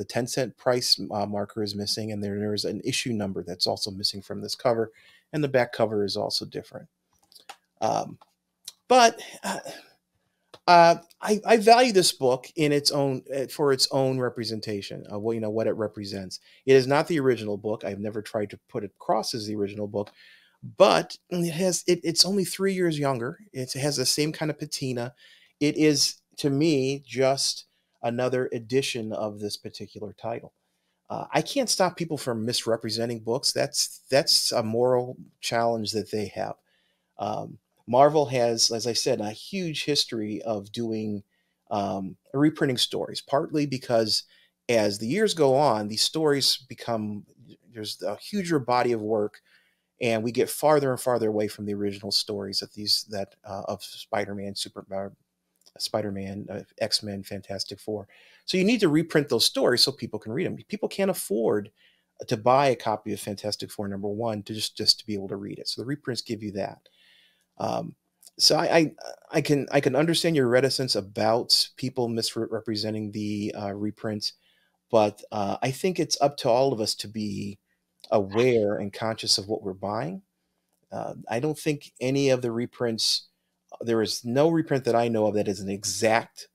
10-cent price marker is missing, and there's an issue number that's also missing from this cover, and the back cover is also different. Um, but I value this book in its own for its own representation of what it represents. It is not the original book. I've never tried to put it across as the original book, but it's only 3 years younger. It has the same kind of patina. It is to me just another edition of this particular title. I can't stop people from misrepresenting books. That's a moral challenge that they have. Um, Marvel has, as I said, a huge history of doing reprinting stories, partly because as the years go on, these stories become there's a huger body of work, and we get farther and farther away from the original stories that of Spider-Man, Spider-Man, X-Men, Fantastic Four. So you need to reprint those stories so people can read them. People can't afford to buy a copy of Fantastic Four #1 to just to be able to read it. So the reprints give you that. Um, so I can understand your reticence about people misrepresenting the reprints, but I think it's up to all of us to be aware and conscious of what we're buying. I don't think any of the reprints. There is no reprint that I know of that is an exact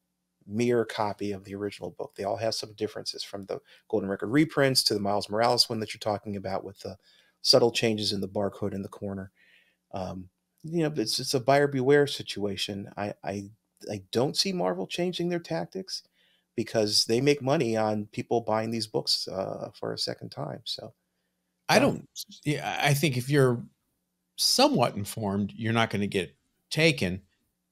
mirror copy of the original book. They all have some differences, from the Golden Record reprints to the Miles Morales one that you're talking about with the subtle changes in the barcode in the corner. Um, it's a buyer beware situation. I don't see Marvel changing their tactics because they make money on people buying these books for a second time. So, I uh, don't. Yeah, I think if you're somewhat informed, you're not going to get taken.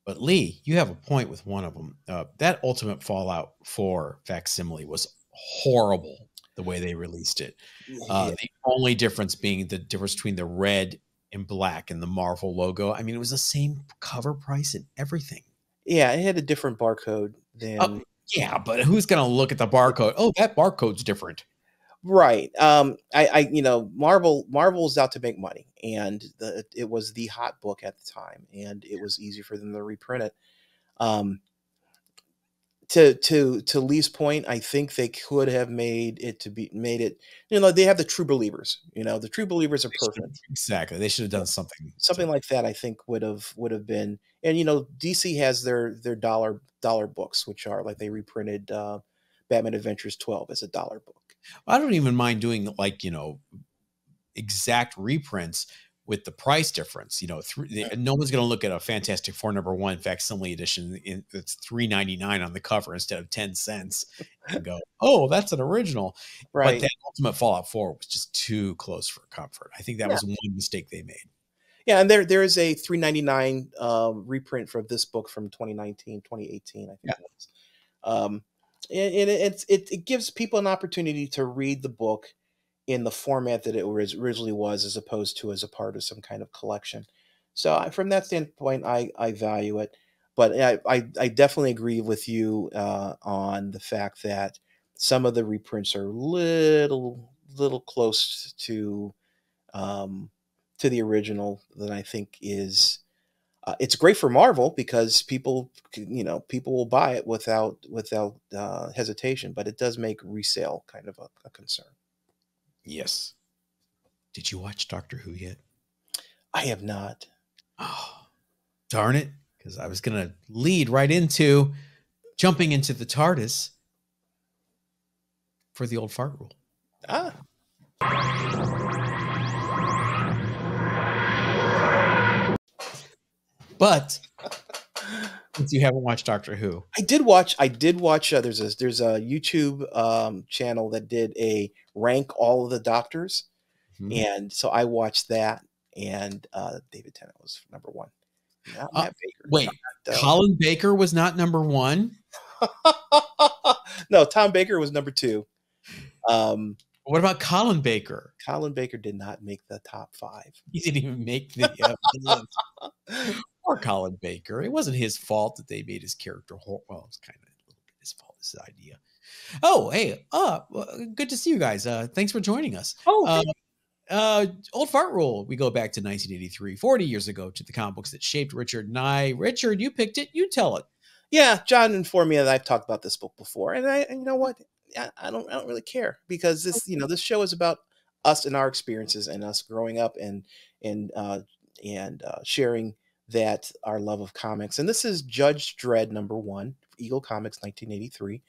But Lee, you have a point with one of them. That Ultimate Fallout 4 facsimile was horrible the way they released it. yeah, The only difference being the difference between the red and black and the Marvel logo. I mean, it was the same cover price and everything. yeah, it had a different barcode Oh, than yeah, but who's going to look at the barcode? Oh, that barcode's different. right. Marvel's out to make money, and it was the hot book at the time, and it was easy for them to reprint it. Um, to Lee's point, I think they could have made it. They have the true believers. The true believers are perfect. Exactly. They should have Yeah, done something something to. like that, I think would have been. And DC has their dollar books, which are like they reprinted Batman Adventures 12 as a dollar book. I don't even mind doing like, exact reprints with the price difference. No one's going to look at a Fantastic Four #1 facsimile edition. It's $3.99 on the cover instead of 10 cents, and go, "Oh, that's an original." But Right. that Ultimate Fallout 4 was just too close for comfort. I think that Yeah. was one mistake they made. Yeah, and there is a 3.99 reprint from this book from 2019, 2018, I think Yeah. it was. Um, it gives people an opportunity to read the book in the format that it originally was, as opposed to as a part of some kind of collection. So from that standpoint, I value it. But I definitely agree with you on the fact that some of the reprints are little close um, to the original that I think is it's great for Marvel because people will buy it without hesitation, but it does make resale kind of a concern. Yes. Did you watch Doctor Who yet? I have not. Oh, darn it. Because I was going to lead right into jumping into the TARDIS for the old fart rule. Ah, But since you haven't watched Doctor Who, I did watch. I did watch. There's a YouTube channel that did a rank all of the doctors, mhm. and so I watched that. And David Tennant was number one, not uh, Matt Baker. wait, Colin Baker was not number one. No, Tom Baker was number two. What about Colin Baker? Colin Baker did not make the top five. He didn't even make the list. Poor Colin Baker. It wasn't his fault that they made his character whole. Well, it was kind of a little bit his fault. His idea. Oh, hey, good to see you guys. Thanks for joining us. Oh, Old Fart Rule. We go back to 1983, 40 years ago, to the comic books that shaped Richard and I. Richard, you picked it. You tell it. yeah. John informed me that I've talked about this book before, and you know what? I don't really care because this show is about us and our experiences and us growing up and sharing that our love of comics. And this is Judge Dredd #1, Eagle Comics, 1983.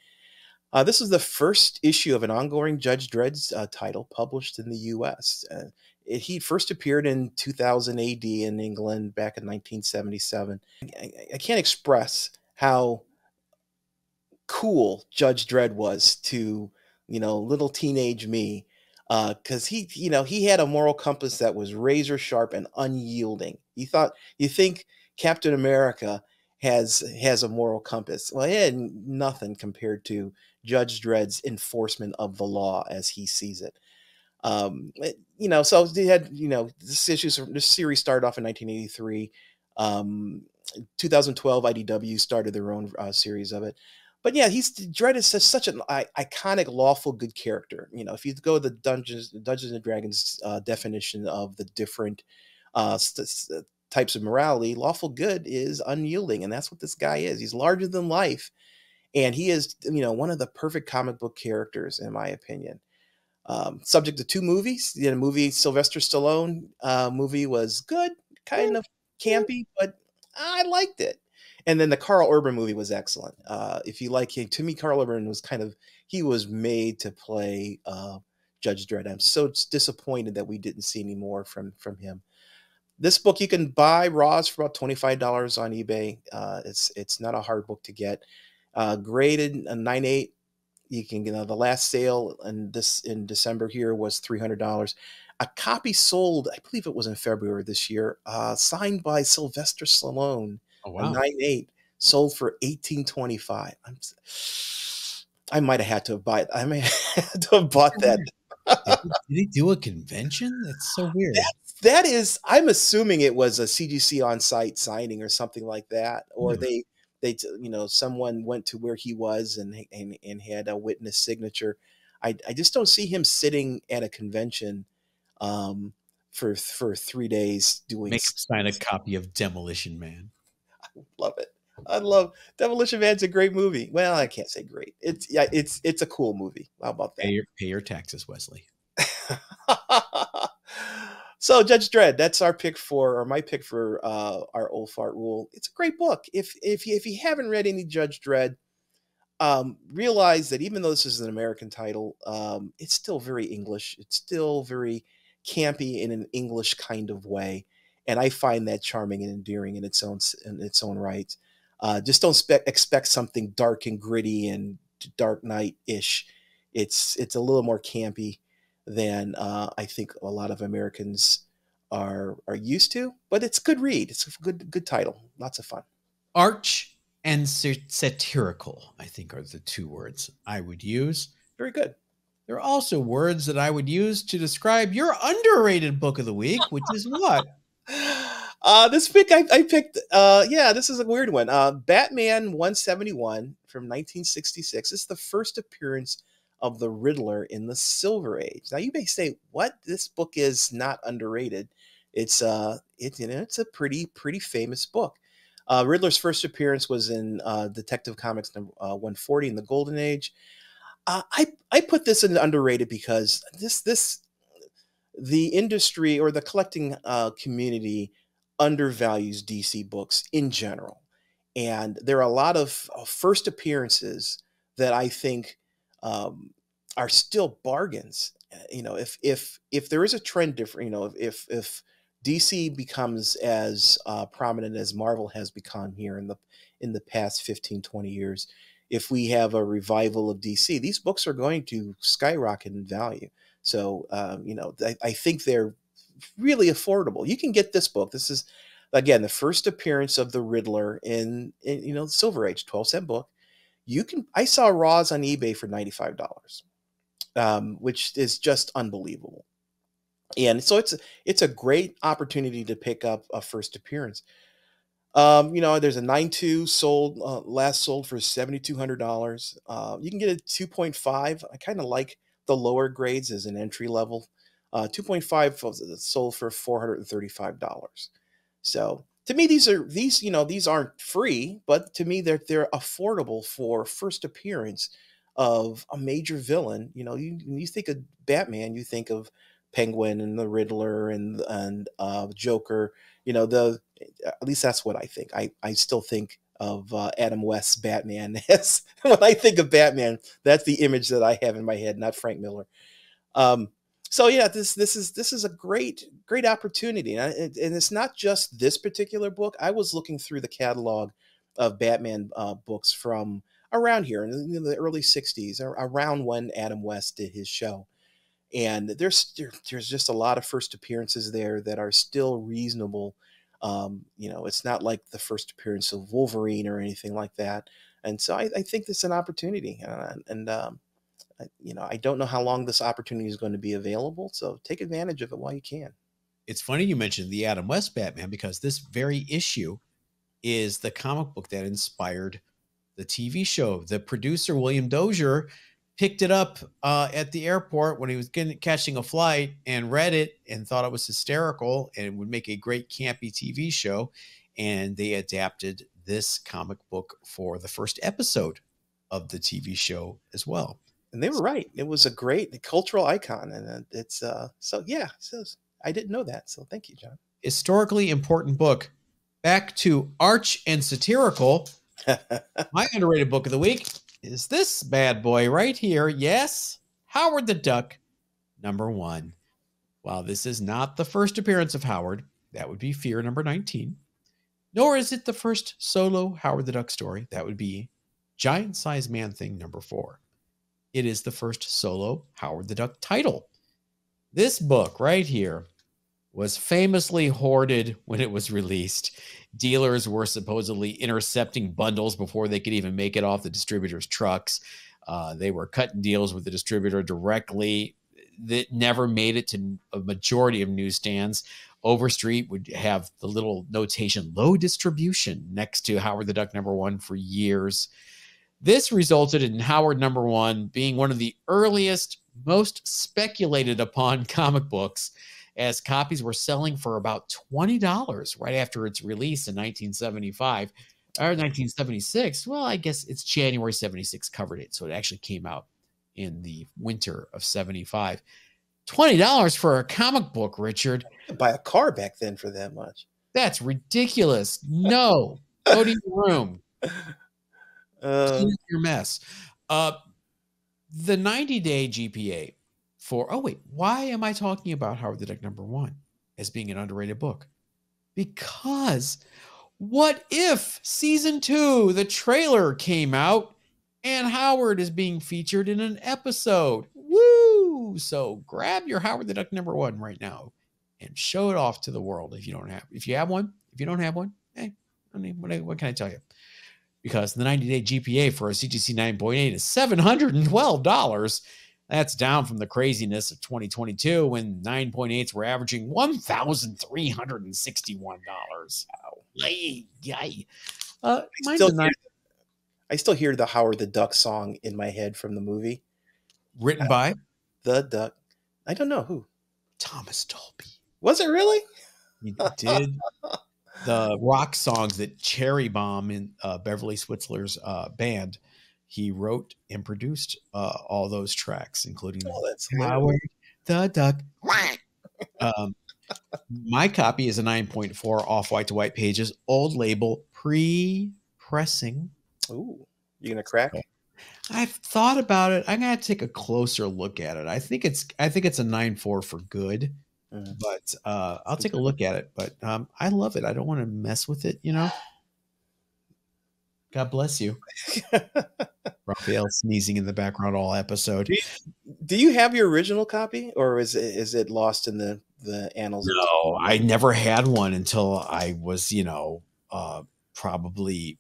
This is the first issue of an ongoing Judge Dredd's title published in the U.S. He first appeared in 2000 AD in England back in 1977. I can't express how cool Judge Dredd was to little teenage me, because he had a moral compass that was razor sharp and unyielding. You think Captain America has a moral compass. Well, he had nothing compared to Judge Dredd's enforcement of the law as he sees it. So they had, this series started off in 1983. 2012 IDW started their own series of it. But yeah, Dredd is such an iconic, lawful good character. If you go to the Dungeons and Dragons definition of the different types of morality, lawful good is unyielding, and that's what this guy is. He's larger than life, and he is, one of the perfect comic book characters, in my opinion. Subject to two movies. The movie Sylvester Stallone movie was good, kind of campy, but I liked it. And then the Carl Urban movie was excellent. If you like him, to me, Carl Urban he was made to play Judge Dredd. I'm so disappointed that we didn't see any more from him. This book you can buy raws for about $25 on eBay. It's not a hard book to get. Graded a 9.8. You can the last sale in December here was $300. A copy sold, I believe it was in February this year, signed by Sylvester Stallone, Oh, a wow. 9.8, sold for $18.25. I might have had to have bought. I may have to have bought that. Did he do a convention? That's so weird. That is, I'm assuming it was a CGC on site signing or something like that, or Yeah. someone went to where he was and had a witness signature. I just don't see him sitting at a convention for 3 days doing. Make him sign a copy of Demolition Man. Love it. I love Demolition Man's a great movie. Well, I can't say great. It's a cool movie. How about that? Pay your taxes, Wesley. So Judge Dredd, that's my pick for our old fart rule. It's a great book. If you haven't read any Judge Dredd, realize that even though this is an American title, it's still very English. It's still very campy in an English kind of way, and I find that charming and endearing in its own right. Just don't expect something dark and gritty and Dark Knight ish. It's a little more campy than I think a lot of Americans are used to. But it's a good read. It's a good title. Lots of fun. Arch and satirical, I think, are the two words I would use. Very good. There are also words that I would use to describe your underrated book of the week, which is what? This pick I picked, yeah, this is a weird one. Batman 171 from 1966. It's the first appearance of the Riddler in the Silver Age. Now you may say, "What? This book is not underrated." It's a pretty famous book. Riddler's first appearance was in Detective Comics number 140 in the Golden Age. I put this in underrated because the industry or the collecting community undervalues DC books in general. And there are a lot of first appearances that I think are still bargains. If there is a trend different, if DC becomes as prominent as Marvel has become here in the past 15-20 years, if we have a revival of DC, these books are going to skyrocket in value. So, I think they're really affordable. You can get this book. This is, again, the first appearance of the Riddler in Silver Age, 12-cent book. I saw Raws on eBay for $95, which is just unbelievable. And so it's a great opportunity to pick up a first appearance. There's a 9.2 sold, last sold for $7,200. You can get a 2.5. I kind of like the lower grades as an entry level. 2.5 sold for $435. So to me, these aren't free, but to me they're affordable for first appearance of a major villain. You think of Batman, you think of Penguin and the Riddler and Joker. At least that's what I think. I still think of Adam West's Batman as when I think of Batman, that's the image that I have in my head, not Frank Miller. So yeah, this is a great opportunity, and it's not just this particular book. I was looking through the catalog of Batman books from around here in the early '60s, around when Adam West did his show. And there's just a lot of first appearances there that are still reasonable. It's not like the first appearance of Wolverine or anything like that. And so I think this is an opportunity. I don't know how long this opportunity is going to be available. So take advantage of it while you can. It's funny you mentioned the Adam West Batman because this very issue is the comic book that inspired the TV show. The producer, William Dozier, picked it up at the airport when he was catching a flight and read it and thought it was hysterical and it would make a great campy TV show. And they adapted this comic book for the first episode of the TV show as well. And they were right. It was a great cultural icon. And it's so I didn't know that. So thank you, John. Historically important book. Back to arch and satirical. My underrated book of the week is this bad boy right here. Yes, Howard the Duck, #1. While this is not the first appearance of Howard, that would be Fear #19. Nor is it the first solo Howard the Duck story. That would be Giant Size Man Thing #4. It is the first solo Howard the Duck title. This book right here was famously hoarded when it was released. Dealers were supposedly intercepting bundles before they could even make it off the distributor's trucks. They were cutting deals with the distributor directly. That never made it to a majority of newsstands. Overstreet would have the little notation, low distribution, next to Howard the Duck #1 for years. This resulted in Howard #1 being one of the earliest, most speculated upon comic books, as copies were selling for about $20 right after its release in 1975 or 1976. Well, I guess it's January 76 covered it, so it actually came out in the winter of 75. $20 for a comic book, Richard. You could buy a car back then for that much. That's ridiculous. No, go to your room. Clean up your mess. The 90-day GPA for, why am I talking about Howard the Duck #1 as being an underrated book? Because what if season 2, the trailer came out and Howard is being featured in an episode? Woo! So grab your Howard the Duck #1 right now and show it off to the world. If you don't have, if you have one, if you don't have one, hey, I mean, what can I tell you? Because the 90-day GPA for a CGC 9.8 is $712. That's down from the craziness of 2022 when 9.8s were averaging $1,361. Wow. Yay, yay. I still hear the Howard the Duck song in my head from the movie. Written by the Duck. I don't know who. Thomas Dolby. Was it really? He did the rock songs that Cherry Bomb in Beverly Switzler's band. He wrote and produced all those tracks, including Howard the Duck. My copy is a 9.4 off-white to white pages, old label, pre-pressing. Ooh, you gonna crack? I've thought about it. I'm gonna take a closer look at it. I think it's a 9.4 for good, but I'll take a look at it. But I love it. I don't want to mess with it, you know. God bless you. Raphael sneezing in the background all episode. Do you have your original copy, or is it lost in the annals? No, I never had one until I was, you know, probably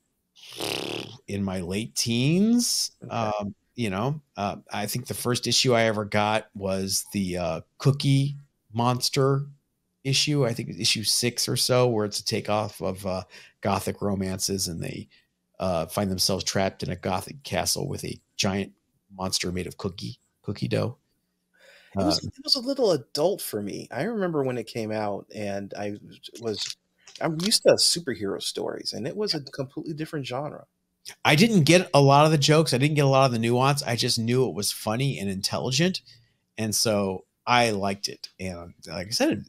in my late teens. Okay. You know, I think the first issue I ever got was the Cookie Monster issue. I think it's issue 6 or so, where it's a takeoff of Gothic romances, and they find themselves trapped in a Gothic castle with a giant monster made of cookie dough. It was a little adult for me. I remember when it came out, and I'm used to superhero stories, and it was a completely different genre. I didn't get a lot of the jokes. I didn't get a lot of the nuance. I just knew it was funny and intelligent, and so I liked it. And like I said,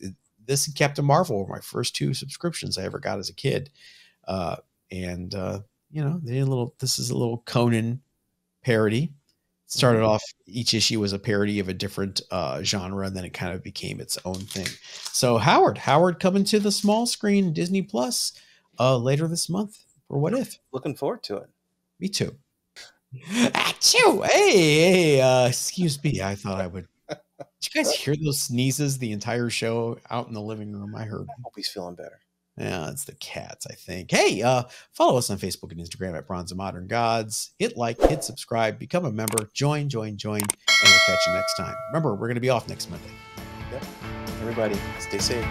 this and Captain Marvel were my first 2 subscriptions I ever got as a kid. You know, this is a little Conan parody. Started off, each issue was a parody of a different genre, and then it kind of became its own thing. So Howard coming to the small screen, Disney Plus, later this month for What If. Looking forward to it. Me too. Achoo! Hey, excuse me. I thought I would. Did you guys hear those sneezes the entire show out in the living room? I heard. I hope he's feeling better. Yeah, it's the cats, I think. Hey, follow us on Facebook and Instagram at Bronze and Modern Gods. Hit like, hit subscribe, become a member, join, and we'll catch you next time. Remember, we're going to be off next Monday. Yep. Everybody, stay safe.